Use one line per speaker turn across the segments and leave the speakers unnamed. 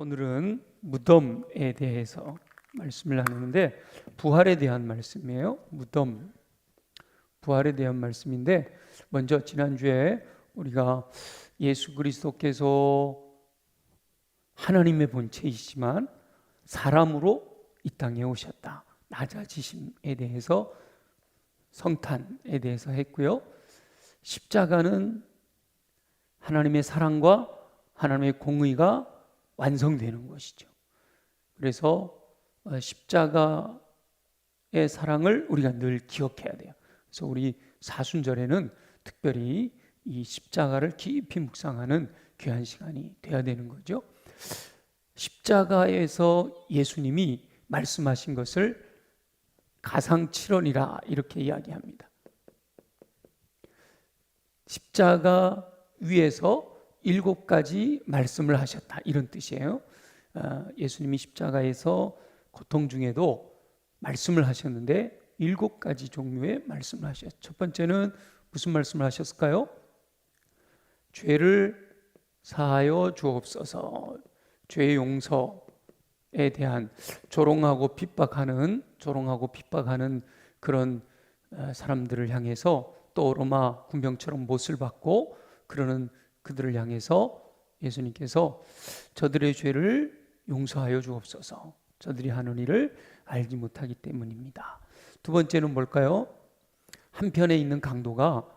오늘은 무덤에 대해서 말씀을 나누는데 부활에 대한 말씀이에요. 무덤, 부활에 대한 말씀인데 먼저 지난주에 우리가 예수 그리스도께서 하나님의 본체이시지만 사람으로 이 땅에 오셨다. 낮아지심에 대해서 성탄에 대해서 했고요. 십자가는 하나님의 사랑과 하나님의 공의가 완성되는 것이죠. 그래서 십자가의 사랑을 우리가 늘 기억해야 돼요. 그래서 우리 사순절에는 특별히 이 십자가를 깊이 묵상하는 귀한 시간이 돼야 되는 거죠. 십자가에서 예수님이 말씀하신 것을 가상칠언이라 이렇게 이야기합니다. 십자가 위에서 7가지 말씀을 하셨다, 이런 뜻이에요. 예수님이 십자가에서 고통 중에도 말씀을 하셨는데 7가지 종류의 말씀을 하셨죠. 첫 번째는 무슨 말씀을 하셨을까요? 죄를 사하여 주옵소서. 죄 용서에 대한 조롱하고 핍박하는 그런 사람들을 향해서, 또 로마 군병처럼 못을 받고 그러는 그들을 향해서 예수님께서 저들의 죄를 용서하여 주옵소서. 저들이 하는 일을 알지 못하기 때문입니다. 두 번째는 뭘까요? 한편에 있는 강도가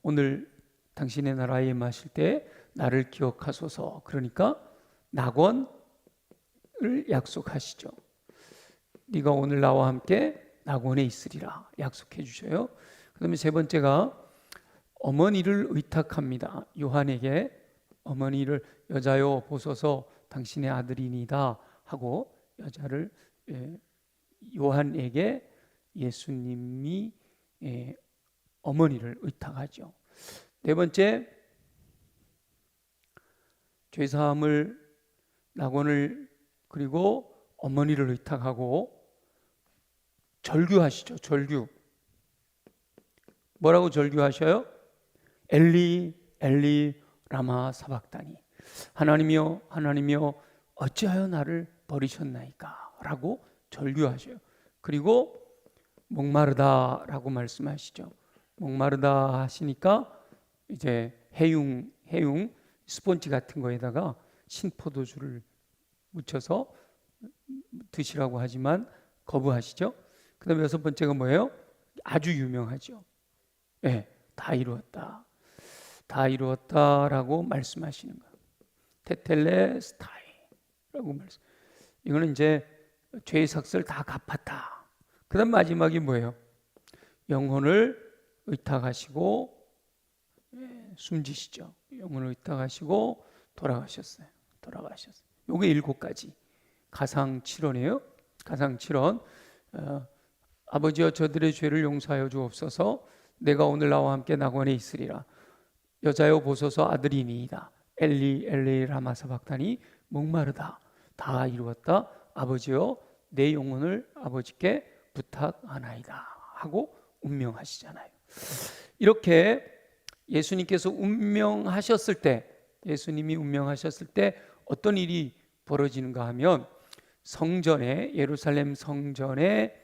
오늘 당신의 나라에 임하실 때 나를 기억하소서. 그러니까 낙원을 약속하시죠. 네가 오늘 나와 함께 낙원에 있으리라 약속해 주셔요. 그 다음에 세 번째가 어머니를 의탁합니다. 요한에게 어머니를, 여자여 보소서 당신의 아들이니다 하고 여자를 요한에게 예수님이 어머니를 의탁하죠. 네 번째, 죄사함을, 낙원을, 그리고 어머니를 의탁하고 절규하시죠. 절규. 뭐라고 절규하셔요? 엘리 엘리 라마 사박다니, 하나님이여 하나님이여 어찌하여 나를 버리셨나이까 라고 절규하셔요. 그리고 목마르다 라고 말씀하시죠. 목마르다 하시니까 이제 해융 스폰지 같은 거에다가 신포도주를 묻혀서 드시라고 하지만 거부하시죠. 그 다음에 여섯 번째가 뭐예요? 아주 유명하죠. 다 이루었다. 다 이루었다라고 말씀하시는 거예요. 테텔레스타이라고 말씀. 이거는 이제 죄의 삭슬 다 갚았다. 그다음 마지막이 뭐예요? 영혼을 의탁하시고 숨지시죠. 영혼을 의탁하시고 돌아가셨어요. 요게 7가지 가상칠언이에요. 가상칠언. 아버지여 저들의 죄를 용서하여 주옵소서. 내가 오늘 나와 함께 낙원에 있으리라. 여자여 보소서 아들이니이다. 엘리 엘리 라마 사박다니, 목마르다. 다 이루었다. 아버지여 내 영혼을 아버지께 부탁하나이다 하고 운명하시잖아요. 이렇게 예수님께서 운명하셨을 때, 예수님이 운명하셨을 때 어떤 일이 벌어지는가 하면, 성전에, 예루살렘 성전의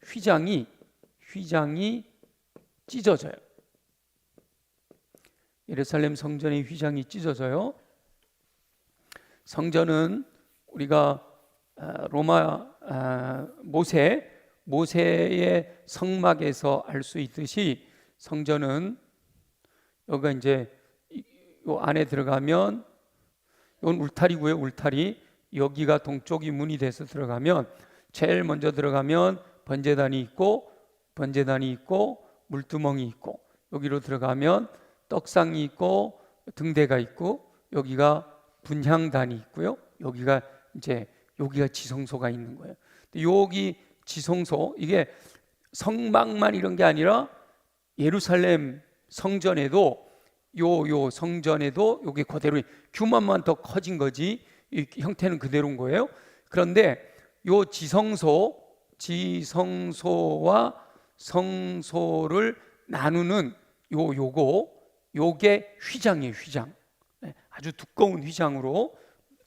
휘장이 찢어져요. 예루살렘 성전의 휘장이 찢어져요. 성전은 우리가 로마 모세의 성막에서 알 수 있듯이, 성전은 여기가 이제 요 안에 들어가면, 이건 울타리고요. 울타리. 여기가 동쪽이 문이 돼서 들어가면, 제일 먼저 들어가면 번제단이 있고 물두멍이 있고, 여기로 들어가면 떡상이 있고 등대가 있고, 여기가 분향단이 있고요. 여기가 지성소가 있는 거예요. 여기 지성소, 이게 성막만 이런 게 아니라 예루살렘 성전에도 요 성전에도 요게 그대로, 규모만 더 커진 거지 이 형태는 그대로인 거예요. 그런데 요 지성소와 성소를 나누는 요게 휘장이에요. 휘장. 아주 두꺼운 휘장으로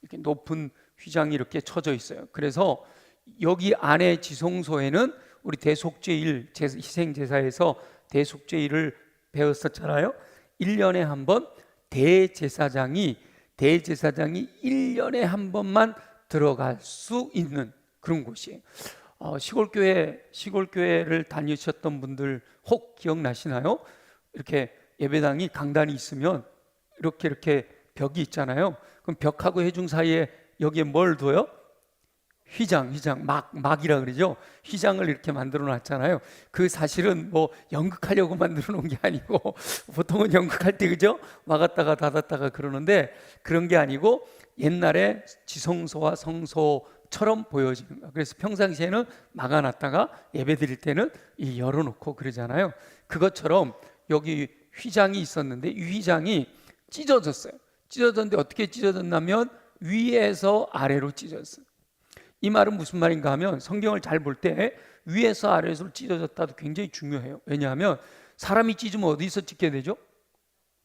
이렇게 높은 휘장이 이렇게 쳐져 있어요. 그래서 여기 안에 지성소에는 우리 대속죄일 희생제사에서 대속죄일을 배웠었잖아요. 1년에 한 번 대제사장이 1년에 한 번만 들어갈 수 있는 그런 곳이에요. 시골교회를 다니셨던 분들 혹 기억나시나요? 이렇게 예배당이 강단이 있으면 이렇게 벽이 있잖아요. 그럼 벽하고 회중 사이에 여기에 뭘 둬요? 휘장, 막이라 그러죠. 휘장을 이렇게 만들어 놨잖아요. 그 사실은 뭐 연극하려고 만들어 놓은 게 아니고, 보통은 연극할 때 그죠? 막았다가 닫았다가 그러는데 그런 게 아니고 옛날에 지성소와 성소처럼 보여지는 거예요. 그래서 평상시에는 막아놨다가 예배 드릴 때는 열어놓고 그러잖아요. 그것처럼 여기 휘장이 있었는데 이 휘장이 찢어졌어요. 찢어졌는데 어떻게 찢어졌냐면 위에서 아래로 찢어졌어요. 이 말은 무슨 말인가 하면 성경을 잘 볼 때 위에서 아래로 찢어졌다도 굉장히 중요해요. 왜냐하면 사람이 찢으면 어디서 찢게 되죠?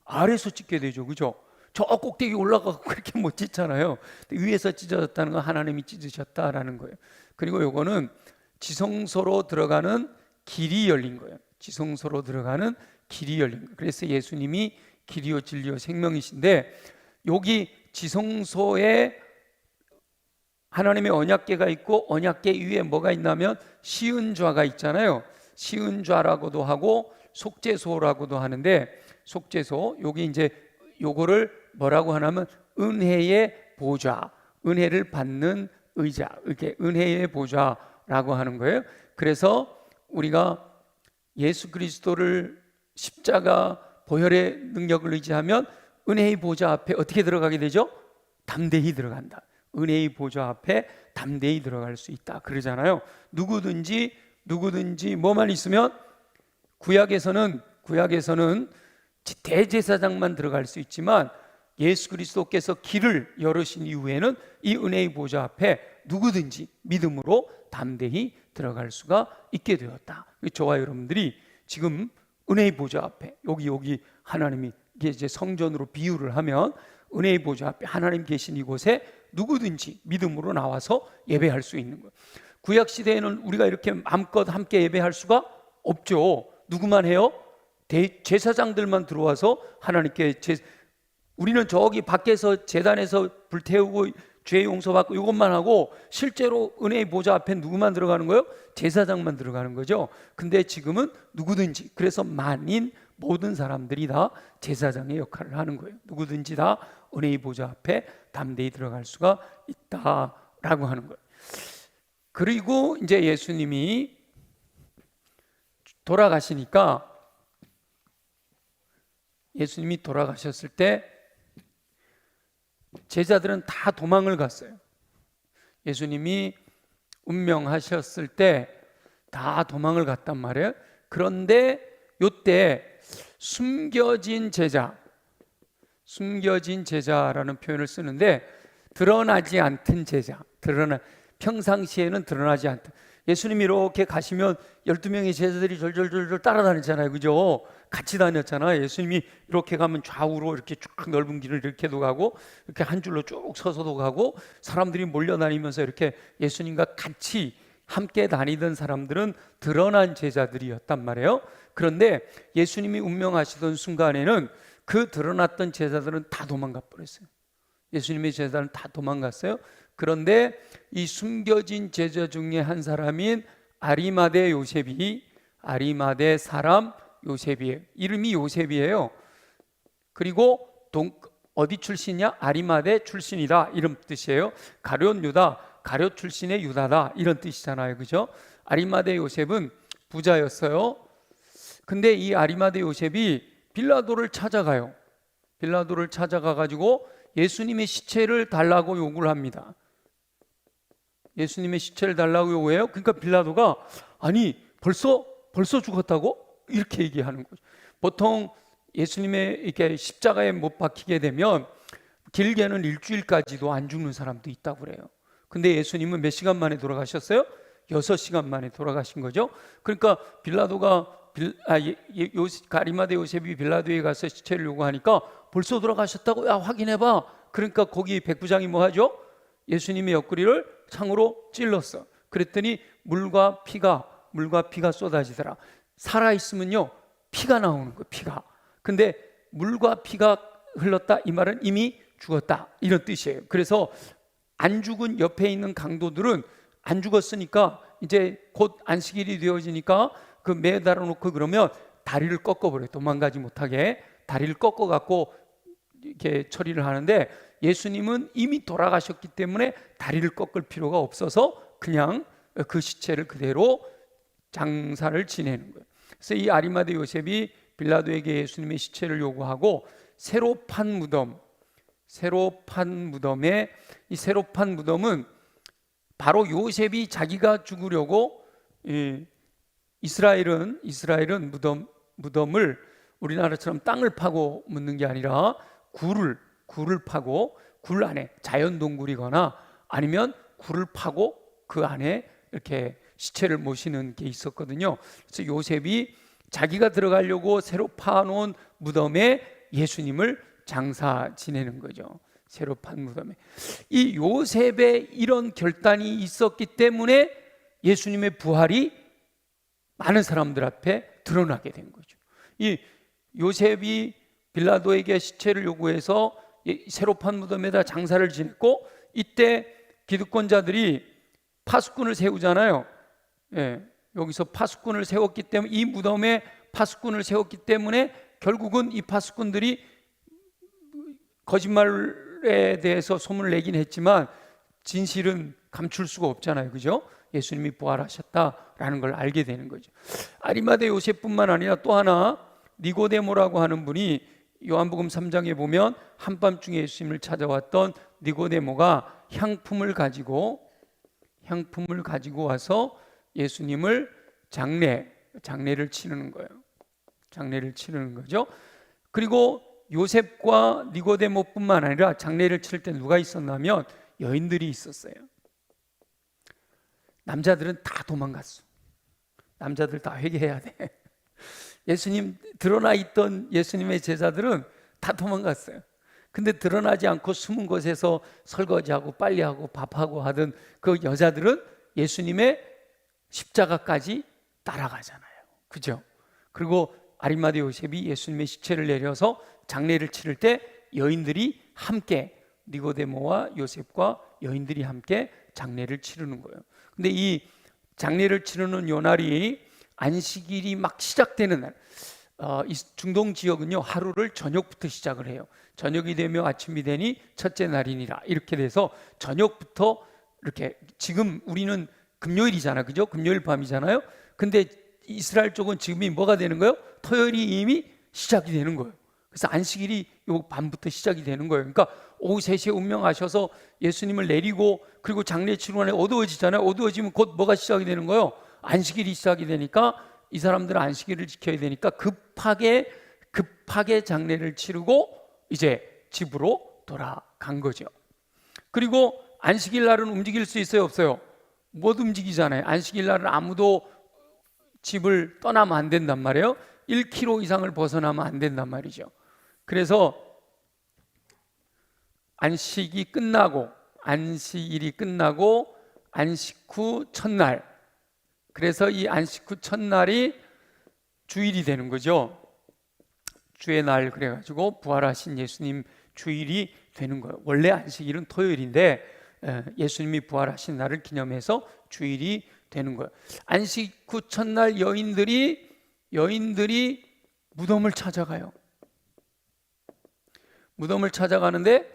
아래에서 찢게 되죠. 그죠? 저 꼭대기 올라가고 그렇게 못 찢잖아요. 위에서 찢어졌다는 건 하나님이 찢으셨다라는 거예요. 그리고 요거는 지성소로 들어가는 길이 열린 거예요. 지성소로 들어가는 길이 열린 거예요. 그래서 예수님이 길이요 진리요 생명이신데, 여기 지성소에 하나님의 언약궤가 있고 언약궤 위에 뭐가 있냐면 시은좌가 있잖아요. 시은좌라고도 하고 속죄소라고도 하는데, 속죄소 여기 이제 요거를 뭐라고 하냐면 은혜의 보좌, 은혜를 받는 의자, 이렇게 은혜의 보좌라고 하는 거예요. 그래서 우리가 예수 그리스도를 십자가 보혈의 능력을 의지하면 은혜의 보좌 앞에 어떻게 들어가게 되죠? 담대히 들어간다. 은혜의 보좌 앞에 담대히 들어갈 수 있다 그러잖아요. 누구든지 뭐만 있으면 구약에서는 대제사장만 들어갈 수 있지만 예수 그리스도께서 길을 열으신 이후에는 이 은혜의 보좌 앞에 누구든지 믿음으로 담대히 들어갈 수가 있게 되었다. 저와 여러분들이 지금 은혜의 보좌 앞에 여기 하나님이 이제 성전으로 비유를 하면 은혜의 보좌 앞에 하나님 계신 이곳에 누구든지 믿음으로 나와서 예배할 수 있는 거예요. 구약 시대에는 우리가 이렇게 마음껏 함께 예배할 수가 없죠. 누구만 해요? 제사장들만 들어와서 하나님께 우리는 저기 밖에서 제단에서 불태우고 죄 용서받고 이것만 하고, 실제로 은혜의 보좌 앞에 누구만 들어가는 거예요? 제사장만 들어가는 거죠. 근데 지금은 누구든지, 그래서 만인 모든 사람들이 다 제사장의 역할을 하는 거예요. 누구든지 다 은혜의 보좌 앞에 담대히 들어갈 수가 있다라고 하는 거예요. 그리고 이제 예수님이 돌아가시니까, 예수님이 돌아가셨을 때 제자들은 다 도망을 갔어요. 예수님이 운명하셨을 때 다 도망을 갔단 말이에요. 그런데 요때 숨겨진 제자라는 표현을 쓰는데, 드러나지 않던 제자, 평상시에는 드러나지 않던, 예수님이 이렇게 가시면 12명의 제자들이 졸졸졸 따라다니잖아요. 그죠? 같이 다녔잖아요. 예수님이 이렇게 가면 좌우로 이렇게 쭉 넓은 길을 이렇게도 가고, 이렇게 한 줄로 쭉 서서도 가고, 사람들이 몰려다니면서 이렇게 예수님과 같이 함께 다니던 사람들은 드러난 제자들이었단 말이에요. 그런데 예수님이 운명하시던 순간에는 그 드러났던 제자들은 다 도망가 버렸어요. 예수님의 제자들은 다 도망갔어요. 그런데 이 숨겨진 제자 중에 한 사람인 아리마대 사람 요셉이에요. 이름이 요셉이에요. 그리고 어디 출신이냐? 아리마대 출신이다, 이런 뜻이에요. 가룟 유다, 가룟 출신의 유다다, 이런 뜻이잖아요. 그죠? 아리마대 요셉은 부자였어요. 근데 이 아리마대 요셉이 빌라도를 찾아가요. 빌라도를 찾아가 가지고 예수님의 시체를 달라고 요구를 합니다. 예수님의 시체를 달라고 요구해요. 그러니까 빌라도가 아니 벌써 죽었다고? 이렇게 얘기하는 거죠. 보통 예수님의 이렇게 십자가에 못 박히게 되면 길게는 일주일까지도 안 죽는 사람도 있다고 그래요. 근데 예수님은 몇 시간 만에 돌아가셨어요? 6시간 만에 돌아가신 거죠. 그러니까 빌라도가 아리마대 요셉이 빌라도에 가서 시체를 요구하니까 벌써 돌아가셨다고? 야, 확인해봐. 그러니까 거기 백부장이 뭐 하죠? 예수님의 옆구리를 창으로 찔렀어. 그랬더니 물과 피가 쏟아지더라. 살아있으면요 피가 나오는 거예요. 피가. 근데 물과 피가 흘렀다 이 말은 이미 죽었다 이런 뜻이에요. 그래서 안 죽은 옆에 있는 강도들은 안 죽었으니까 이제 곧 안식일이 되어지니까 그 매달아 놓고 그러면 다리를 꺾어버려요. 도망가지 못하게 다리를 꺾어갖고 이렇게 처리를 하는데, 예수님은 이미 돌아가셨기 때문에 다리를 꺾을 필요가 없어서 그냥 그 시체를 그대로 장사를 지내는 거예요. 그래서 이 아리마대 요셉이 빌라도에게 예수님의 시체를 요구하고 새로 판 무덤에, 이 새로 판 무덤은 바로 요셉이 자기가 죽으려고, 이스라엘은 무덤을 우리나라처럼 땅을 파고 묻는 게 아니라 굴을 파고 굴 안에 자연 동굴이거나 아니면 굴을 파고 그 안에 이렇게 시체를 모시는 게 있었거든요. 그래서 요셉이 자기가 들어가려고 새로 파놓은 무덤에 예수님을 장사 지내는 거죠. 새로 판 무덤에. 이 요셉의 이런 결단이 있었기 때문에 예수님의 부활이 많은 사람들 앞에 드러나게 된 거죠. 이 요셉이 빌라도에게 시체를 요구해서 새로 판 무덤에다 장사를 지냈고, 이때 기득권자들이 파수꾼을 세우잖아요. 여기서 파수꾼을 세웠기 때문에, 이 무덤에 파수꾼을 세웠기 때문에 결국은 이 파수꾼들이 거짓말에 대해서 소문을 내긴 했지만 진실은 감출 수가 없잖아요. 그죠? 예수님이 부활하셨다라는 걸 알게 되는 거죠. 아리마대 요셉뿐만 아니라 또 하나 니고데모라고 하는 분이 요한복음 3장에 보면 한밤중에 예수님을 찾아왔던 니고데모가 향품을 가지고 와서 예수님을 장례를 치르는 거예요. 장례를 치르는 거죠. 그리고 요셉과 니고데모뿐만 아니라 장례를 치를 때 누가 있었냐면 여인들이 있었어요. 남자들은 다 도망갔어. 남자들 다 회개해야 돼. 예수님 드러나 있던 예수님의 제자들은 다 도망갔어요. 근데 드러나지 않고 숨은 곳에서 설거지하고 빨래하고 밥하고 하던 그 여자들은 예수님의 십자가까지 따라가잖아요. 그죠? 그리고 아리마대 요셉이 예수님의 시체를 내려서 장례를 치를 때 여인들이 함께, 니고데모와 요셉과 여인들이 함께 장례를 치르는 거예요. 근데 이 장례를 치르는 요 날이 안식일이 막 시작되는 날. 이 중동 지역은요 하루를 저녁부터 시작을 해요. 저녁이 되며 아침이 되니 첫째 날이니라, 이렇게 돼서 저녁부터 이렇게, 지금 우리는 금요일이잖아, 그죠? 금요일 밤이잖아요. 근데 이스라엘 쪽은 지금이 뭐가 되는 거예요? 토요일이 이미 시작이 되는 거예요. 그래서 안식일이 요 밤부터 시작이 되는 거예요. 그러니까 오후 3시에 운명하셔서 예수님을 내리고 그리고 장례 치르고 안에 어두워지잖아요. 어두워지면 곧 뭐가 시작이 되는 거예요? 안식일이 시작이 되니까 이 사람들은 안식일을 지켜야 되니까 급하게 장례를 치르고 이제 집으로 돌아간 거죠. 그리고 안식일 날은 움직일 수 있어요, 없어요? 못 움직이잖아요. 안식일 날은 아무도 집을 떠나면 안 된단 말이에요. 1km 이상을 벗어나면 안 된단 말이죠. 그래서 안식일이 끝나고 안식 후 첫날, 그래서 이 안식 후 첫날이 주일이 되는 거죠. 주의 날 그래가지고 부활하신 예수님 주일이 되는 거예요. 원래 안식일은 토요일인데 예수님이 부활하신 날을 기념해서 주일이 되는 거예요. 안식 후 첫날 여인들이 무덤을 찾아가요. 무덤을 찾아가는데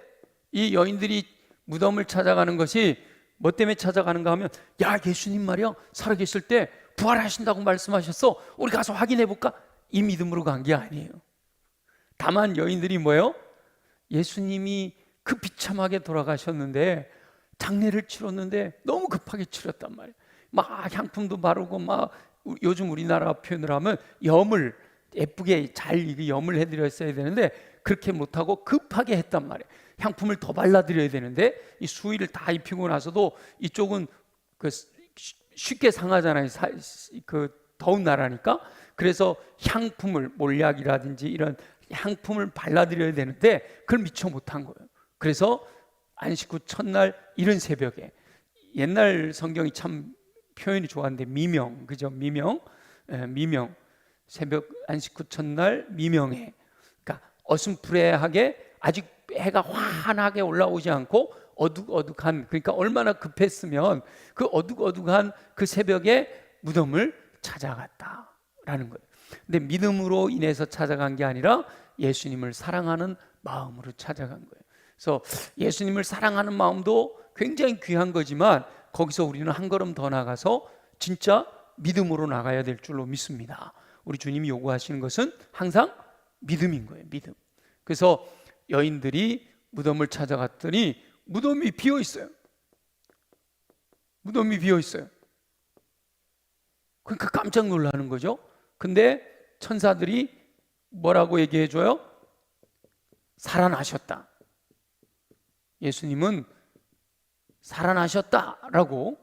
이 여인들이 무덤을 찾아가는 것이 뭐 때문에 찾아가는가 하면, 야, 예수님 말이야 살아계실 때 부활하신다고 말씀하셨어, 우리 가서 확인해 볼까? 이 믿음으로 간 게 아니에요. 다만 여인들이 뭐예요? 예수님이 그 비참하게 돌아가셨는데 장례를 치렀는데 너무 급하게 치렀단 말이에요. 막 향품도 바르고 막 요즘 우리나라 표현을 하면 염을 예쁘게 잘 염을 해드렸어야 되는데 그렇게 못하고 급하게 했단 말이에요. 향품을 더 발라드려야 되는데 이 수의를 다 입히고 나서도 이쪽은 그 쉽게 상하잖아요. 그 더운 나라니까. 그래서 향품을, 몰약이라든지 이런 향품을 발라드려야 되는데 그걸 미처 못한 거예요. 그래서 안식 후 첫날 이른 새벽에, 옛날 성경이 참 표현이 좋았는데 미명, 그죠? 미명, 미명, 새벽 안식 후 첫날 미명에, 그러니까 어슴푸레하게 아직 해가 환하게 올라오지 않고 어둑어둑한, 그러니까 얼마나 급했으면 그 어둑어둑한 그 새벽에 무덤을 찾아갔다라는 거예요. 근데 믿음으로 인해서 찾아간 게 아니라 예수님을 사랑하는 마음으로 찾아간 거예요. 그래서 예수님을 사랑하는 마음도 굉장히 귀한 거지만 거기서 우리는 한 걸음 더 나가서 진짜 믿음으로 나가야 될 줄로 믿습니다. 우리 주님이 요구하시는 것은 항상 믿음인 거예요. 믿음. 그래서 여인들이 무덤을 찾아갔더니 무덤이 비어 있어요. 무덤이 비어 있어요. 그러니까 깜짝 놀라는 거죠. 근데 천사들이 뭐라고 얘기해 줘요? 살아나셨다. 예수님은 살아나셨다라고.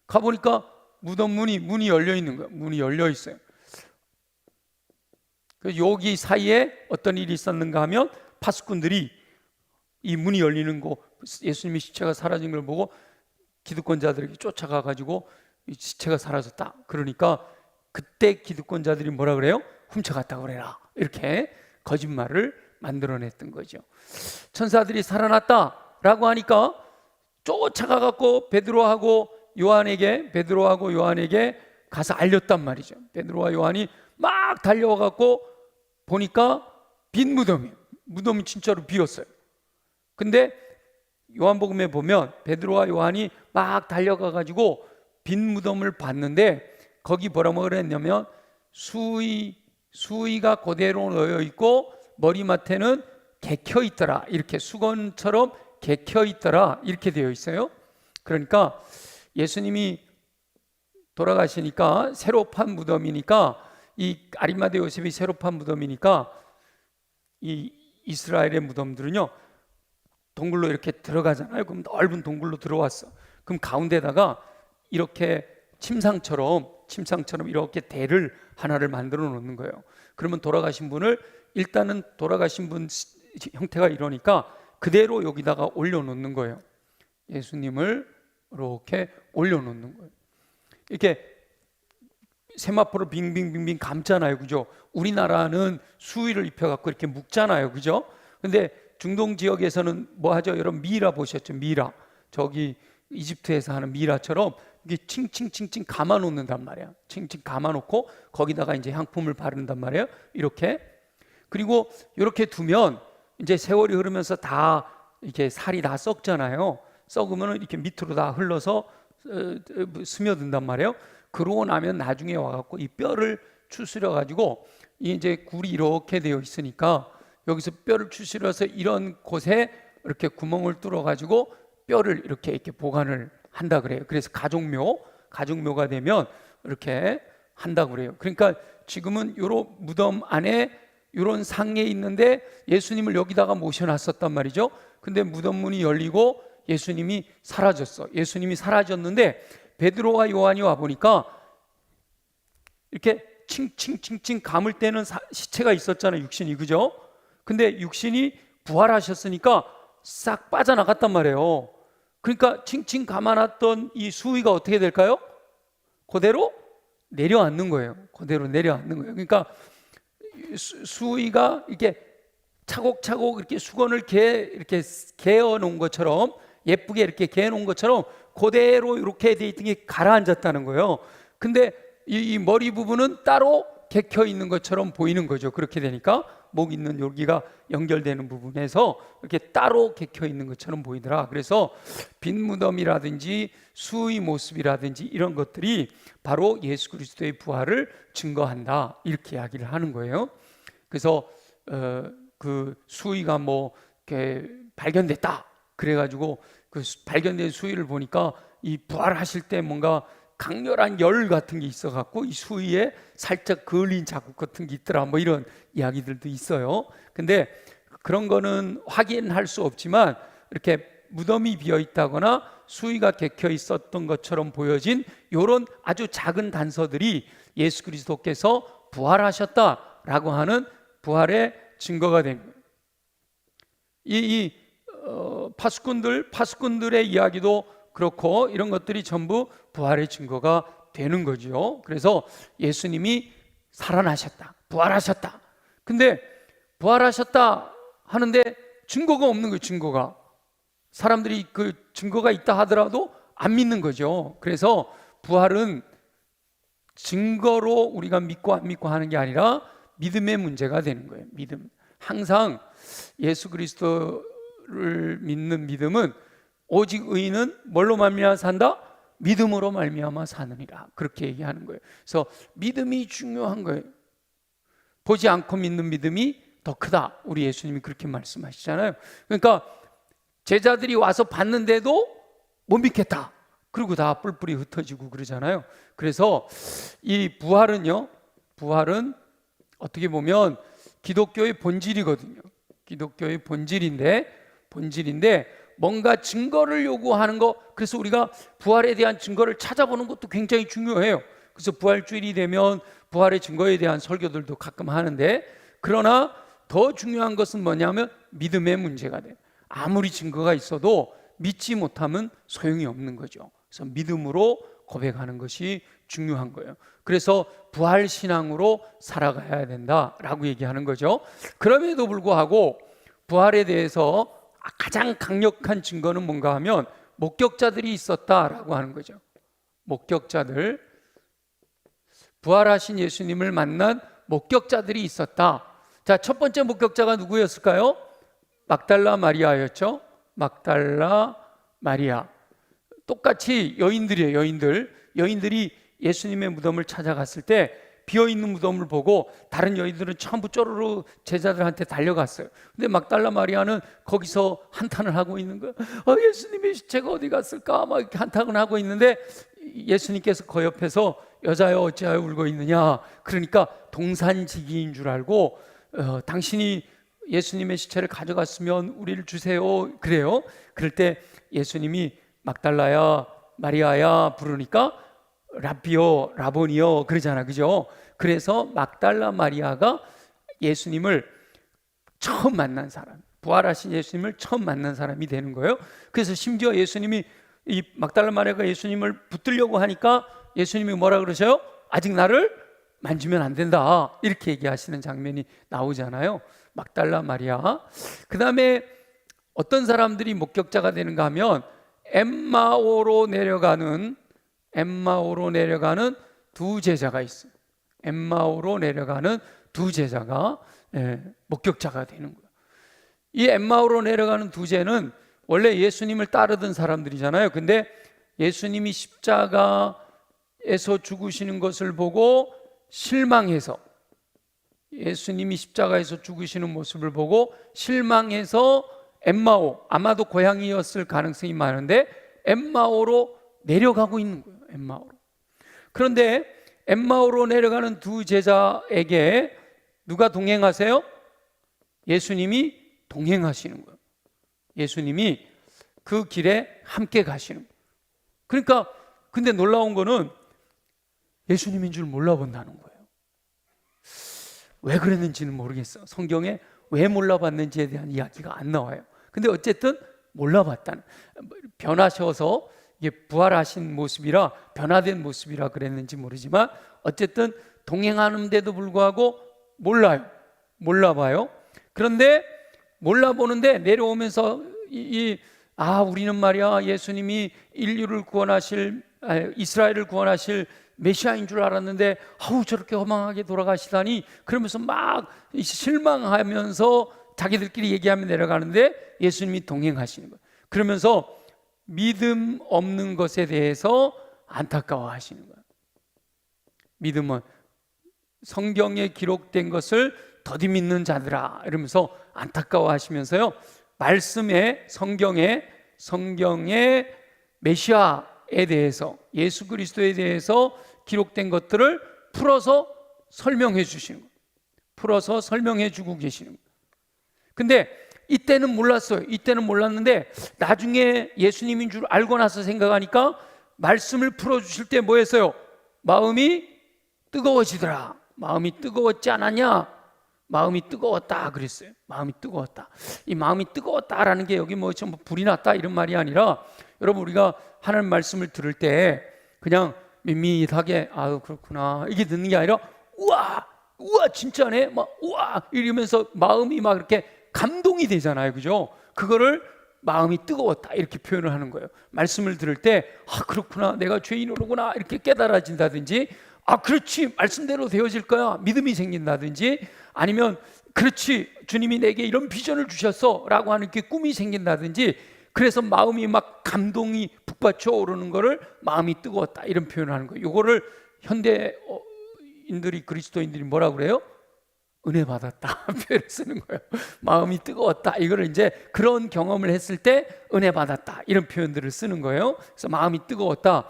가보니까 무덤 문이 열려 있는 거예요. 문이 열려 있어요. 여기 사이에 어떤 일이 있었는가 하면 파수꾼들이 이 문이 열리는 거, 예수님의 시체가 사라진 걸 보고 기득권자들에게 쫓아가 가지고 이 시체가 사라졌다. 그러니까 그때 기득권자들이 뭐라 그래요? 훔쳐갔다고 그래라. 이렇게 거짓말을 만들어냈던 거죠. 천사들이 살아났다라고 하니까 쫓아가 갖고 베드로하고 요한에게 가서 알렸단 말이죠. 베드로와 요한이 막 달려와 갖고 보니까 빈 무덤이에요. 무덤이 진짜로 비었어요. 근데 요한복음에 보면 베드로와 요한이 막 달려가 가지고 빈 무덤을 봤는데 거기 뭐라고 그랬냐면 수의가 그대로 놓여 있고 머리맡에는 개켜 있더라. 이렇게 수건처럼 개켜 있더라. 이렇게 되어 있어요. 그러니까 예수님이 돌아가시니까 새로 판 무덤이니까, 이 아리마대 요셉이 새로 판 무덤이니까 이 이스라엘의 무덤들은요 동굴로 이렇게 들어가잖아요. 그럼 넓은 동굴로 들어왔어. 그럼 가운데다가 이렇게 침상처럼 이렇게 대를 하나를 만들어 놓는 거예요. 그러면 돌아가신 분을, 일단은 돌아가신 분 형태가 이러니까 그대로 여기다가 올려놓는 거예요. 예수님을 이렇게 올려놓는 거예요. 이렇게 세마포를 빙빙빙빙 감잖아요, 그죠? 우리나라는 수의를 입혀갖고 이렇게 묶잖아요, 그죠? 근데 중동 지역에서는 뭐 하죠? 여러분 미라 보셨죠? 미라. 저기 이집트에서 하는 미라처럼 이게 칭칭칭칭 감아 놓는단 말이야. 칭칭 감아 놓고 거기다가 이제 향품을 바른단 말이에요. 이렇게. 그리고 이렇게 두면 이제 세월이 흐르면서 다 이렇게 살이 다 썩잖아요. 썩으면 이렇게 밑으로 다 흘러서 스며든단 말이에요. 그러고 나면 나중에 와갖고 이 뼈를 추스려 가지고 이제 굴이 이렇게 되어 있으니까 여기서 뼈를 추스려서 이런 곳에 이렇게 구멍을 뚫어 가지고 뼈를 이렇게 보관을 한다 그래요. 그래서 가족묘가 되면 이렇게 한다 그래요. 그러니까 지금은 요런 무덤 안에 요런 상에 있는데 예수님을 여기다가 모셔놨었단 말이죠. 근데 무덤 문이 열리고 예수님이 사라졌어. 예수님이 사라졌는데 베드로와 요한이 와 보니까 이렇게 칭칭칭칭 감을 때는 시체가 있었잖아요. 육신이, 그죠? 근데 육신이 부활하셨으니까 싹 빠져나갔단 말이에요. 그러니까 칭칭 감아놨던 이 수위가 어떻게 될까요? 그대로 내려앉는 거예요. 그대로 내려앉는 거예요. 그러니까 수위가 이렇게 차곡차곡 이렇게 수건을 이렇게 개어 놓은 것처럼, 예쁘게 이렇게 개어 놓은 것처럼 그대로 이렇게 돼 있던 게 가라앉았다는 거예요. 근데 이 머리 부분은 따로 개켜 있는 것처럼 보이는 거죠. 그렇게 되니까 목 있는 여기가 연결되는 부분에서 이렇게 따로 개켜 있는 것처럼 보이더라. 그래서 빈 무덤이라든지 수의 모습이라든지 이런 것들이 바로 예수 그리스도의 부활을 증거한다, 이렇게 이야기를 하는 거예요. 그래서 그 수의가 뭐 이렇게 발견됐다 그래가지고 그 발견된 수의를 보니까 이 부활하실 때 뭔가 강렬한 열 같은 게 있어갖고 이 수위에 살짝 그을린 자국 같은 게 있더라, 뭐 이런 이야기들도 있어요. 근데 그런 거는 확인할 수 없지만 이렇게 무덤이 비어 있다거나 수위가 개켜 있었던 것처럼 보여진 이런 아주 작은 단서들이 예수 그리스도께서 부활하셨다라고 하는 부활의 증거가 됩니다. 파수꾼들의 이야기도 그렇고 이런 것들이 전부 부활의 증거가 되는 거죠. 그래서 예수님이 살아나셨다, 부활하셨다. 근데 부활하셨다 하는데 증거가 없는 거예요. 증거가. 사람들이 그 증거가 있다 하더라도 안 믿는 거죠. 그래서 부활은 증거로 우리가 믿고 안 믿고 하는 게 아니라 믿음의 문제가 되는 거예요. 믿음. 항상 예수 그리스도를 믿는 믿음은 오직 의인은 뭘로 말미암아 산다? 믿음으로 말미암아 사느니라. 그렇게 얘기하는 거예요. 그래서 믿음이 중요한 거예요. 보지 않고 믿는 믿음이 더 크다. 우리 예수님이 그렇게 말씀하시잖아요. 그러니까 제자들이 와서 봤는데도 못 믿겠다. 그리고 다 뿔뿔이 흩어지고 그러잖아요. 그래서 이 부활은요, 부활은 어떻게 보면 기독교의 본질이거든요. 기독교의 본질인데 뭔가 증거를 요구하는 거, 그래서 우리가 부활에 대한 증거를 찾아보는 것도 굉장히 중요해요. 그래서 부활주일이 되면 부활의 증거에 대한 설교들도 가끔 하는데, 그러나 더 중요한 것은 뭐냐면 믿음의 문제가 돼요. 아무리 증거가 있어도 믿지 못하면 소용이 없는 거죠. 그래서 믿음으로 고백하는 것이 중요한 거예요. 그래서 부활신앙으로 살아가야 된다라고 얘기하는 거죠. 그럼에도 불구하고 부활에 대해서 가장 강력한 증거는 뭔가 하면 목격자들이 있었다라고 하는 거죠. 목격자들, 부활하신 예수님을 만난 목격자들이 있었다. 자, 첫 번째 목격자가 누구였을까요? 막달라 마리아였죠. 막달라 마리아. 똑같이 여인들이에요. 여인들이 예수님의 무덤을 찾아갔을 때 비어있는 무덤을 보고 다른 여인들은 전부 쪼르르 제자들한테 달려갔어요. 근데 막달라 마리아는 거기서 한탄을 하고 있는 거예요. 예수님의 시체가 어디 갔을까? 막 이렇게 한탄을 하고 있는데 예수님께서 그 옆에서 여자여 어찌하여 울고 있느냐? 그러니까 동산지기인 줄 알고 당신이 예수님의 시체를 가져갔으면 우리를 주세요. 그래요. 그럴 때 예수님이 막달라야 마리아야 부르니까 라비오 라보니오 그러잖아, 그죠? 그래서 막달라 마리아가 예수님을 처음 만난 사람, 부활하신 예수님을 처음 만난 사람이 되는 거예요. 그래서 심지어 예수님이 이 막달라 마리아가 예수님을 붙들려고 하니까 예수님이 뭐라 그러셔요? 아직 나를 만지면 안 된다, 이렇게 얘기하시는 장면이 나오잖아요. 막달라 마리아. 그 다음에 어떤 사람들이 목격자가 되는가 하면 엠마오로 내려가는 두 제자가 있어요. 엠마오로 내려가는 두 제자가 목격자가 되는 거예요. 이 엠마오로 내려가는 두 제는 원래 예수님을 따르던 사람들이잖아요. 근데 예수님이 십자가에서 죽으시는 것을 보고 실망해서, 예수님이 십자가에서 죽으시는 모습을 보고 실망해서 엠마오, 아마도 고향이었을 가능성이 많은데 엠마오로 내려가고 있는 거예요. 엠마오로. 그런데 엠마오로 내려가는 두 제자에게 누가 동행하세요? 예수님이 동행하시는 거예요. 예수님이 그 길에 함께 가시는 거예요. 그러니까 근데 놀라운 거는 예수님인 줄 몰라본다는 거예요. 왜 그랬는지는 모르겠어. 성경에 왜 몰라봤는지에 대한 이야기가 안 나와요. 근데 어쨌든 몰라봤다는, 변하셔서 이게 부활하신 모습이라 변화된 모습이라 그랬는지 모르지만 어쨌든 동행하는데도 불구하고 몰라봐요. 그런데 몰라보는데 내려오면서 우리는 말이야 예수님이 인류를 구원하실, 이스라엘을 구원하실 메시아인 줄 알았는데 저렇게 허망하게 돌아가시다니, 그러면서 막 실망하면서 자기들끼리 얘기하며 내려가는데 예수님이 동행하시는 거예요. 그러면서 믿음 없는 것에 대해서 안타까워하시는 거예요. 믿음은 성경에 기록된 것을 더디 믿는 자들아, 이러면서 안타까워하시면서요, 말씀에 성경에 메시아에 대해서, 예수 그리스도에 대해서 기록된 것들을 풀어서 설명해 주시는 거예요. 풀어서 설명해 주고 계시는 거예요. 근데 이때는 몰랐어요. 이때는 몰랐는데 나중에 예수님인 줄 알고 나서 생각하니까 말씀을 풀어주실 때 뭐 했어요? 마음이 뜨거워지더라. 마음이 뜨거웠지 않았냐? 마음이 뜨거웠다 그랬어요. 마음이 뜨거웠다. 이 마음이 뜨거웠다라는 게 여기 뭐 좀 불이 났다 이런 말이 아니라, 여러분 우리가 하나님 말씀을 들을 때 그냥 밋밋하게 아유 그렇구나 이게 듣는 게 아니라 우와 진짜네 막 우와 이러면서 마음이 막 이렇게 감동이 되잖아요, 그죠? 그거를 마음이 뜨거웠다 이렇게 표현을 하는 거예요. 말씀을 들을 때 아 그렇구나 내가 죄인으로구나 이렇게 깨달아진다든지, 아 그렇지 말씀대로 되어질 거야 믿음이 생긴다든지, 아니면 그렇지 주님이 내게 이런 비전을 주셨어 라고 하는 게 꿈이 생긴다든지, 그래서 마음이 막 감동이 북받쳐 오르는 거를 마음이 뜨거웠다 이런 표현을 하는 거예요. 이거를 현대인들이 그리스도인들이 뭐라 그래요? 은혜 받았다 표현을 쓰는 거예요. 마음이 뜨거웠다 이거를 이제 그런 경험을 했을 때 은혜 받았다 이런 표현들을 쓰는 거예요. 그래서 마음이 뜨거웠다.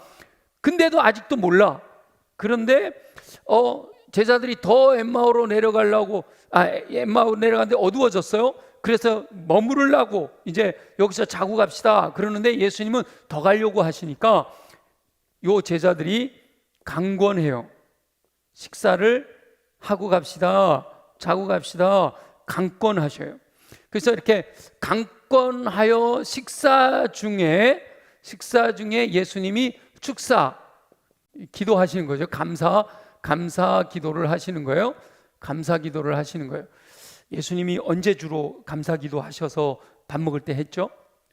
근데도 아직도 몰라. 그런데 제자들이 더 엠마오로 내려가려고 엠마오로 내려가는데 어두워졌어요. 그래서 머무르려고 이제 여기서 자고 갑시다 그러는데 예수님은 더 가려고 하시니까 요 제자들이 강권해요. 식사를 하고 갑시다, 자고 갑시다, 강권하셔요. 그래서 이렇게 강권하여 식사 중에 예수님이 축사 기도하시는 거죠. 감사 기도를 하시는 거예요. 감사 기도를 하시는 거예요. 예수님이 언제 주로 감사 기도 하셔서 밥 먹을 때 했죠?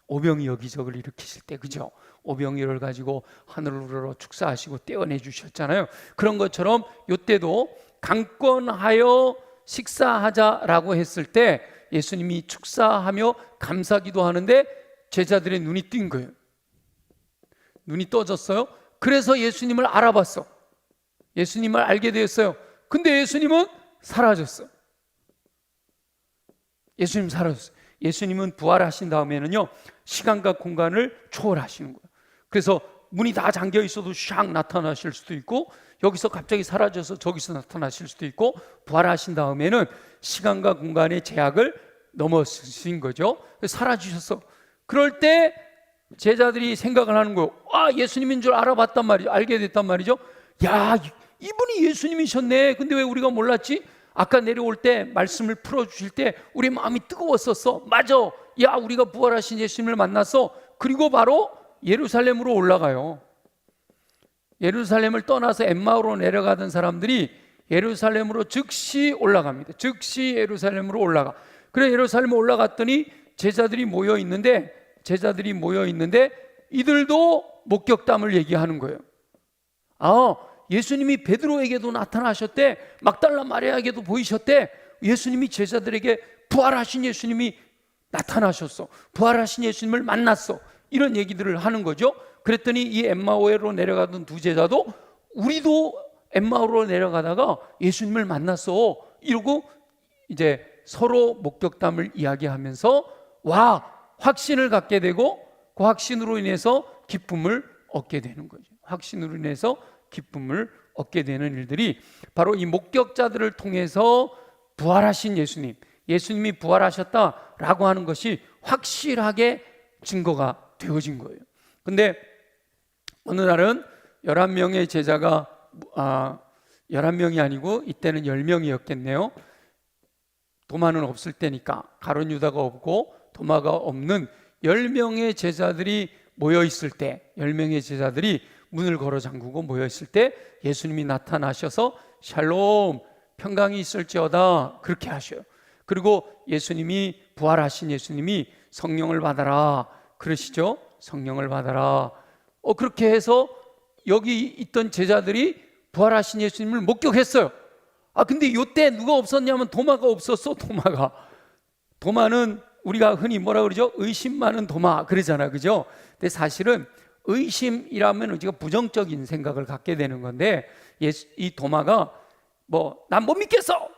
오병이 여기저기를 일으키실 때, 그죠? 오병이를 가지고 하늘을 우러러 축사하시고 떼어내 주셨잖아요. 그런 것처럼 이때도 강권하여 식사하자라고 했을 때 예수님이 축사하며 감사 기도하는데 제자들의 눈이 뜬 거예요. 눈이 떠졌어요. 그래서 예수님을 알아봤어. 예수님을 알게 되었어요. 근데 예수님은 사라졌어. 예수님 사라졌어요. 예수님은 부활하신 다음에는요 시간과 공간을 초월하시는 거예요. 그래서 문이 다 잠겨 있어도 샥 나타나실 수도 있고, 여기서 갑자기 사라져서 저기서 나타나실 수도 있고, 부활하신 다음에는 시간과 공간의 제약을 넘어서신 거죠. 사라지셨어. 그럴 때 제자들이 생각을 하는 거예요. 예수님인 줄 알아봤단 말이죠. 알게 됐단 말이죠. 야, 이분이 예수님이셨네. 근데 왜 우리가 몰랐지? 아까 내려올 때 말씀을 풀어주실 때 우리 마음이 뜨거웠었어. 맞아. 야, 우리가 부활하신 예수님을 만났어. 그리고 바로 예루살렘으로 올라가요. 예루살렘을 떠나서 엠마오로 내려가던 사람들이 예루살렘으로 즉시 올라갑니다. 즉시 예루살렘으로 올라가. 그래 예루살렘에 올라갔더니 제자들이 모여 있는데 이들도 목격담을 얘기하는 거예요. 예수님이 베드로에게도 나타나셨대. 막달라 마리아에게도 보이셨대. 예수님이 제자들에게 부활하신 예수님이 나타나셨어. 부활하신 예수님을 만났어. 이런 얘기들을 하는 거죠. 그랬더니 이 엠마오로 내려가던 두 제자도 우리도 엠마오로 내려가다가 예수님을 만났어. 이러고 이제 서로 목격담을 이야기하면서 확신을 갖게 되고 그 확신으로 인해서 기쁨을 얻게 되는 거죠. 확신으로 인해서 기쁨을 얻게 되는 일들이 바로 이 목격자들을 통해서 부활하신 예수님이 부활하셨다라고 하는 것이 확실하게 증거가 되어진 거예요. 근데 어느 날은 11명의 제자가 11명이 아니고 이때는 10명이었겠네요. 도마는 없을 때니까 가룟 유다가 없고 도마가 없는 10명의 제자들이 모여있을 때 10명의 제자들이 문을 걸어 잠그고 모여있을 때 예수님이 나타나셔서 샬롬 평강이 있을지어다 그렇게 하셔요. 그리고 예수님이 부활하신 예수님이 성령을 받아라 그러시죠. 성령을 받아라. 그렇게 해서 여기 있던 제자들이 부활하신 예수님을 목격했어요. 근데 이때 누가 없었냐면 도마가 없었어. 도마는 우리가 흔히 뭐라 그러죠? 의심 많은 도마 그러잖아, 그죠? 근데 사실은 의심이라면 우리가 부정적인 생각을 갖게 되는 건데 이 도마가 난 못 믿겠어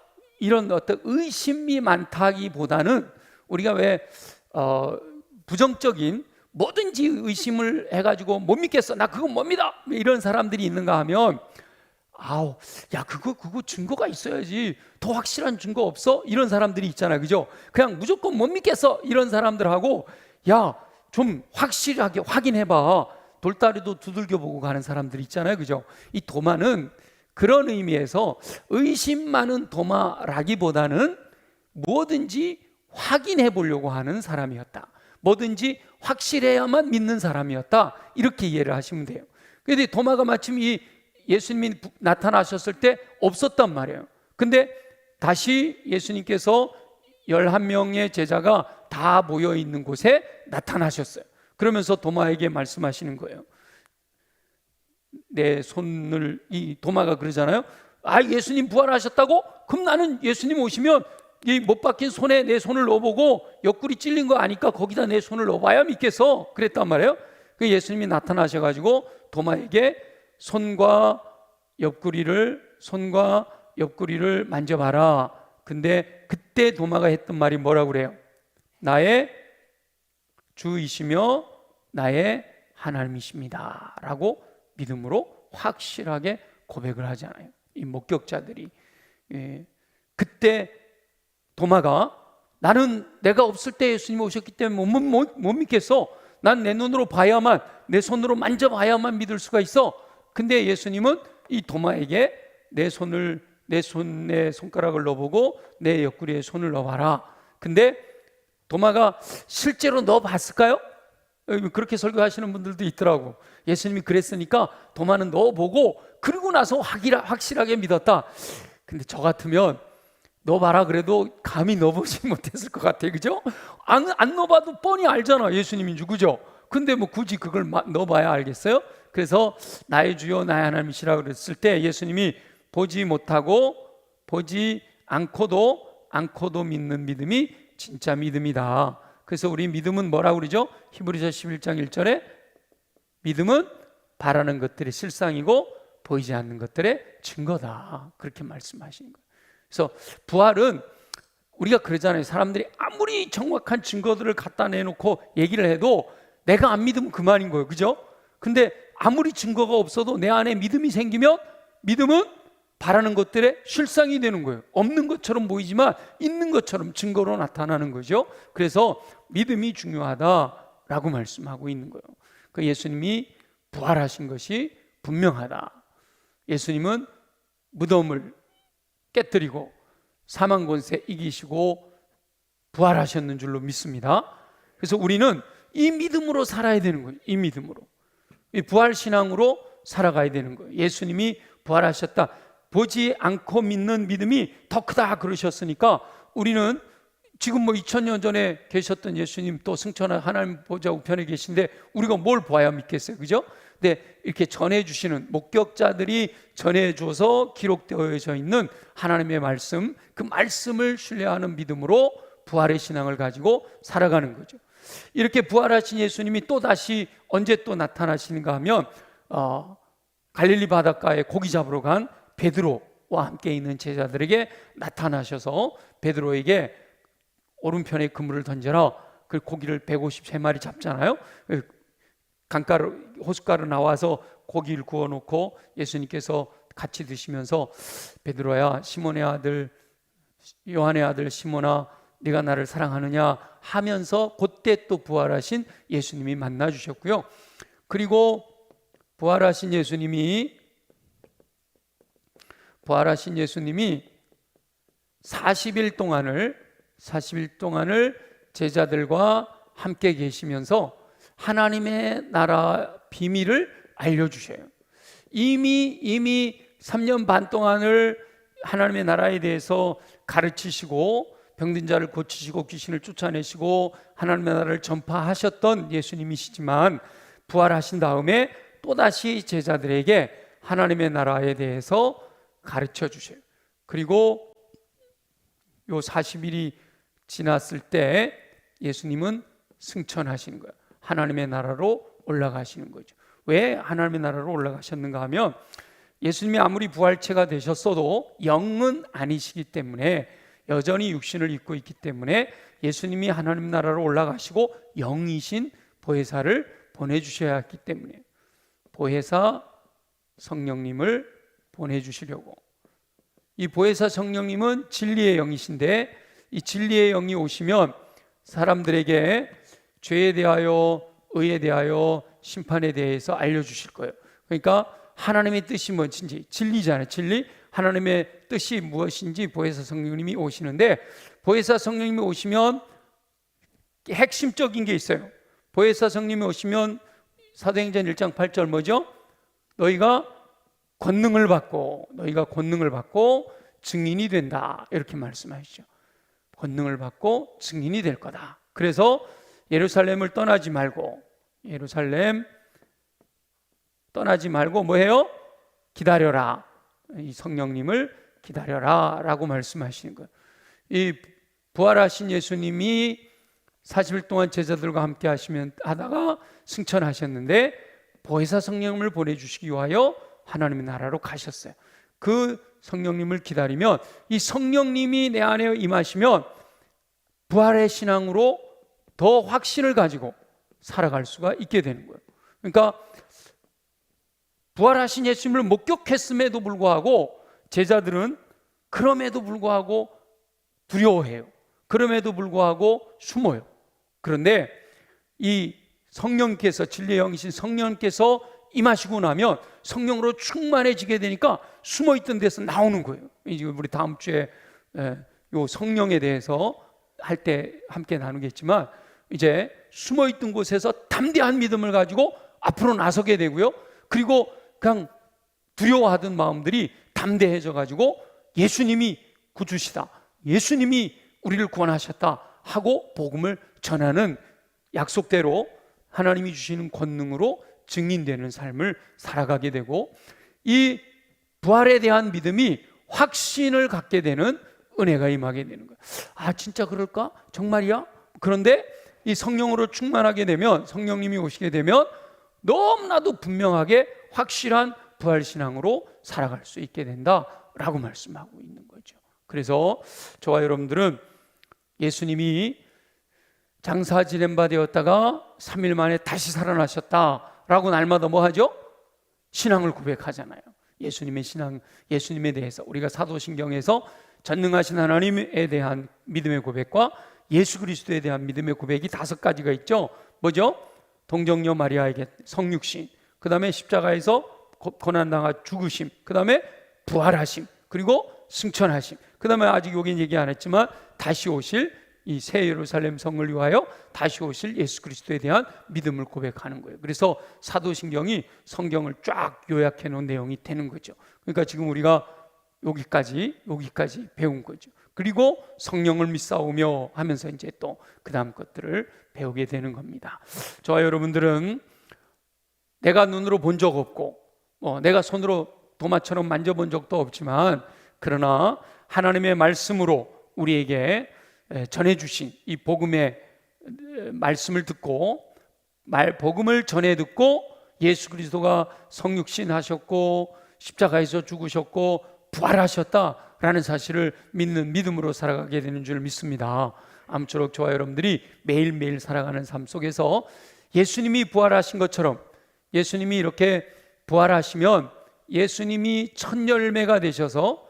이런 어떤 의심이 많다기보다는 우리가 왜 부정적인 뭐든지 의심을 해가지고 못 믿겠어 나 그거 못 믿어 이런 사람들이 있는가 하면 야 그거 증거가 있어야지 더 확실한 증거 없어? 이런 사람들이 있잖아요, 그죠? 그냥 무조건 못 믿겠어 이런 사람들하고 야 좀 확실하게 확인해봐 돌다리도 두들겨 보고 가는 사람들이 있잖아요, 그죠? 이 도마는 그런 의미에서 의심 많은 도마라기보다는 뭐든지 확인해 보려고 하는 사람이었다. 뭐든지 확실해야만 믿는 사람이었다. 이렇게 이해를 하시면 돼요. 그런데 도마가 마침 이 예수님이 나타나셨을 때 없었단 말이에요. 근데 다시 예수님께서 11명의 제자가 다 모여 있는 곳에 나타나셨어요. 그러면서 도마에게 말씀하시는 거예요. 내 손을, 이 도마가 그러잖아요. 아, 예수님 부활하셨다고? 그럼 나는 예수님 오시면 이 못 박힌 손에 내 손을 넣어보고 옆구리 찔린 거 아니까 거기다 내 손을 넣어봐야 믿겠어. 그랬단 말이에요. 그 예수님이 나타나셔가지고 도마에게 손과 옆구리를 만져봐라. 근데 그때 도마가 했던 말이 뭐라고 그래요? 나의 주이시며 나의 하나님이십니다 라고 믿음으로 확실하게 고백을 하잖아요. 이 목격자들이. 그때 도마가 나는 내가 없을 때 예수님이 오셨기 때문에 못 믿겠어. 난 내 눈으로 봐야만, 내 손으로 만져봐야만 믿을 수가 있어. 근데 예수님은 이 도마에게 내 손에 손가락을 넣어보고 내 옆구리에 손을 넣어봐라. 근데 도마가 실제로 넣어봤을까요? 그렇게 설교하시는 분들도 있더라고. 예수님이 그랬으니까 도마는 넣어보고 그러고 나서 확실하게 믿었다. 근데 저 같으면 넣어봐라 그래도 감히 넣어보지 못했을 것 같아요. 그죠? 안 넣어봐도 뻔히 알잖아, 예수님인지. 그죠? 근데 뭐 굳이 그걸 넣어봐야 알겠어요? 그래서 나의 주여 나의 하나님이시라 그랬을 때 예수님이 보지 않고도 믿는 믿음이 진짜 믿음이다. 그래서 우리 믿음은 뭐라고 그러죠? 히브리서 11장 1절에 믿음은 바라는 것들의 실상이고 보이지 않는 것들의 증거다. 그렇게 말씀하시는 거예요. 그래서 부활은 우리가 그러잖아요. 사람들이 아무리 정확한 증거들을 갖다 내놓고 얘기를 해도 내가 안 믿으면 그만인 거예요. 그죠? 근데 아무리 증거가 없어도 내 안에 믿음이 생기면 믿음은 바라는 것들의 실상이 되는 거예요. 없는 것처럼 보이지만 있는 것처럼 증거로 나타나는 거죠. 그래서 믿음이 중요하다라고 말씀하고 있는 거예요. 그 예수님이 부활하신 것이 분명하다. 예수님은 무덤을 깨뜨리고 사망 권세 이기시고 부활하셨는 줄로 믿습니다. 그래서 우리는 이 믿음으로 살아야 되는 거예요. 이 믿음으로, 이 부활 신앙으로 살아가야 되는 거예요. 예수님이 부활하셨다, 보지 않고 믿는 믿음이 더 크다 그러셨으니까 우리는 지금 2000년 전에 계셨던 예수님 또 승천한 하나님 보좌 우편에 계신데 우리가 뭘 봐야 믿겠어요? 그죠? 근데 이렇게 전해주시는 목격자들이 전해줘서 기록되어져 있는 하나님의 말씀, 그 말씀을 신뢰하는 믿음으로 부활의 신앙을 가지고 살아가는 거죠. 이렇게 부활하신 예수님이 또 다시 언제 또 나타나시는가 하면 갈릴리 바닷가에 고기 잡으러 간 베드로와 함께 있는 제자들에게 나타나셔서 베드로에게 오른편에 그물을 던져라. 그 고기를 153마리 잡잖아요. 강가로, 호숫가로 나와서 고기를 구워놓고 예수님께서 같이 드시면서 베드로야, 시몬의 아들, 요한의 아들 시몬아, 네가 나를 사랑하느냐 하면서 그때 또 부활하신 예수님이 만나 주셨고요. 그리고 부활하신 예수님이 40일 동안을 제자들과 함께 계시면서 하나님의 나라 비밀을 알려주셔요. 이미 3년 반 동안을 하나님의 나라에 대해서 가르치시고 병든 자를 고치시고 귀신을 쫓아내시고 하나님의 나라를 전파하셨던 예수님이시지만 부활하신 다음에 또다시 제자들에게 하나님의 나라에 대해서 가르쳐 주셔요. 그리고 요 40일이 지났을 때 예수님은 승천하시는 거예요. 하나님의 나라로 올라가시는 거죠. 왜 하나님의 나라로 올라가셨는가 하면 예수님이 아무리 부활체가 되셨어도 영은 아니시기 때문에 여전히 육신을 입고 있기 때문에 예수님이 하나님 나라로 올라가시고 영이신 보혜사를 보내주셔야 했기 때문에 보혜사 성령님을 보내주시려고. 이 보혜사 성령님은 진리의 영이신데 이 진리의 영이 오시면 사람들에게 죄에 대하여 의에 대하여 심판에 대해서 알려주실 거예요. 그러니까 하나님의 뜻이 뭔지, 진리잖아요. 진리, 하나님의 뜻이 무엇인지 보혜사 성령님이 오시는데, 보혜사 성령님이 오시면 핵심적인 게 있어요. 보혜사 성령님이 오시면 사도행전 1장 8절 뭐죠? 너희가 권능을 받고 증인이 된다, 이렇게 말씀하시죠. 권능을 받고 증인이 될 거다. 그래서 예루살렘을 떠나지 말고 뭐해요? 기다려라. 이 성령님을 기다려라 라고 말씀하시는 거예요. 이 부활하신 예수님이 40일 동안 제자들과 함께 하다가 승천하셨는데, 보혜사 성령님을 보내주시기 위하여 하나님의 나라로 가셨어요. 그 성령님을 기다리면, 이 성령님이 내 안에 임하시면 부활의 신앙으로 더 확신을 가지고 살아갈 수가 있게 되는 거예요. 그러니까 부활하신 예수님을 목격했음에도 불구하고 제자들은 그럼에도 불구하고 두려워해요. 그럼에도 불구하고 숨어요. 그런데 이 성령께서, 진리의 영이신 성령께서 임하시고 나면 성령으로 충만해지게 되니까 숨어있던 데서 나오는 거예요. 이제 우리 다음 주에 요 성령에 대해서 할 때 함께 나누겠지만, 이제 숨어있던 곳에서 담대한 믿음을 가지고 앞으로 나서게 되고요. 그리고 그냥 두려워하던 마음들이 담대해져 가지고 예수님이 구주시다, 예수님이 우리를 구원하셨다 하고 복음을 전하는, 약속대로 하나님이 주시는 권능으로 증인되는 삶을 살아가게 되고, 이 부활에 대한 믿음이 확신을 갖게 되는 은혜가 임하게 되는 거예요. 아, 진짜 그럴까? 정말이야? 그런데 이 성령으로 충만하게 되면, 성령님이 오시게 되면 너무나도 분명하게 확실한 부활신앙으로 살아갈 수 있게 된다라고 말씀하고 있는 거죠. 그래서 저와 여러분들은 예수님이 장사 지낸 바 되었다가 3일 만에 다시 살아나셨다라고 날마다 뭐 하죠? 신앙을 고백하잖아요. 예수님의 신앙, 예수님에 대해서 우리가 사도신경에서 전능하신 하나님에 대한 믿음의 고백과 예수 그리스도에 대한 믿음의 고백이 5가지가 있죠. 뭐죠? 동정녀 마리아에게 성육신, 그 다음에 십자가에서 고난당하 죽으심, 그 다음에 부활하심, 그리고 승천하심, 그 다음에 아직 여긴 얘기 안 했지만 다시 오실 이 새 예루살렘 성을 위하여 다시 오실 예수 그리스도에 대한 믿음을 고백하는 거예요. 그래서 사도신경이 성경을 쫙 요약해 놓은 내용이 되는 거죠. 그러니까 지금 우리가 여기까지 배운 거죠. 그리고 성령을 믿사오며 하면서 이제 또 그 다음 것들을 배우게 되는 겁니다. 저와 여러분들은 내가 눈으로 본 적 없고 내가 손으로 도마처럼 만져본 적도 없지만, 그러나 하나님의 말씀으로 우리에게 전해주신 이 복음의 말씀을 듣고, 복음을 전해 듣고 예수 그리스도가 성육신 하셨고 십자가에서 죽으셨고 부활하셨다라는 사실을 믿는 믿음으로 살아가게 되는 줄 믿습니다. 아무쪼록 저와 여러분들이 매일매일 살아가는 삶 속에서 예수님이 부활하신 것처럼, 예수님이 이렇게 부활하시면 예수님이 첫 열매가 되셔서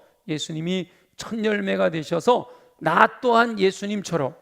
나 또한 예수님처럼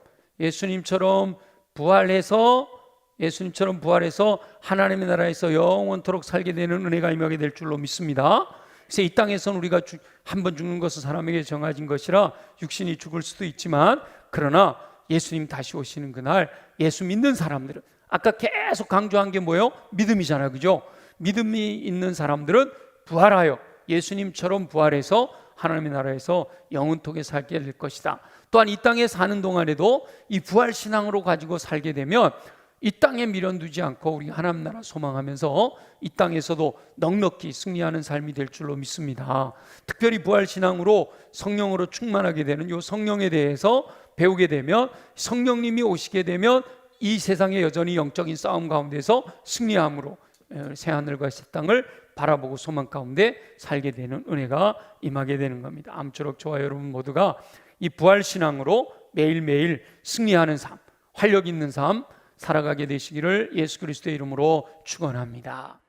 부활해서 하나님의 나라에서 영원토록 살게 되는 은혜가 임하게 될 줄로 믿습니다. 그래서 이 땅에서는 우리가 한 번 죽는 것은 사람에게 정해진 것이라 육신이 죽을 수도 있지만, 그러나 예수님 다시 오시는 그날 예수 믿는 사람들은, 아까 계속 강조한 게 뭐예요? 믿음이잖아요, 그죠? 믿음이 있는 사람들은 부활하여 예수님처럼 부활해서 하나님의 나라에서 영원토록 살게 될 것이다. 또한 이 땅에 사는 동안에도 이 부활신앙으로 가지고 살게 되면 이 땅에 미련두지 않고 우리 하나님 나라 소망하면서 이 땅에서도 넉넉히 승리하는 삶이 될 줄로 믿습니다. 특별히 부활신앙으로 성령으로 충만하게 되는 이 성령에 대해서 배우게 되면, 성령님이 오시게 되면 이 세상에 여전히 영적인 싸움 가운데서 승리함으로 새하늘과 새 땅을 바라보고 소망 가운데 살게 되는 은혜가 임하게 되는 겁니다. 아무쪼록 저와 여러분 모두가 이 부활신앙으로 매일매일 승리하는 삶, 활력 있는 삶 살아가게 되시기를 예수 그리스도의 이름으로 축원합니다.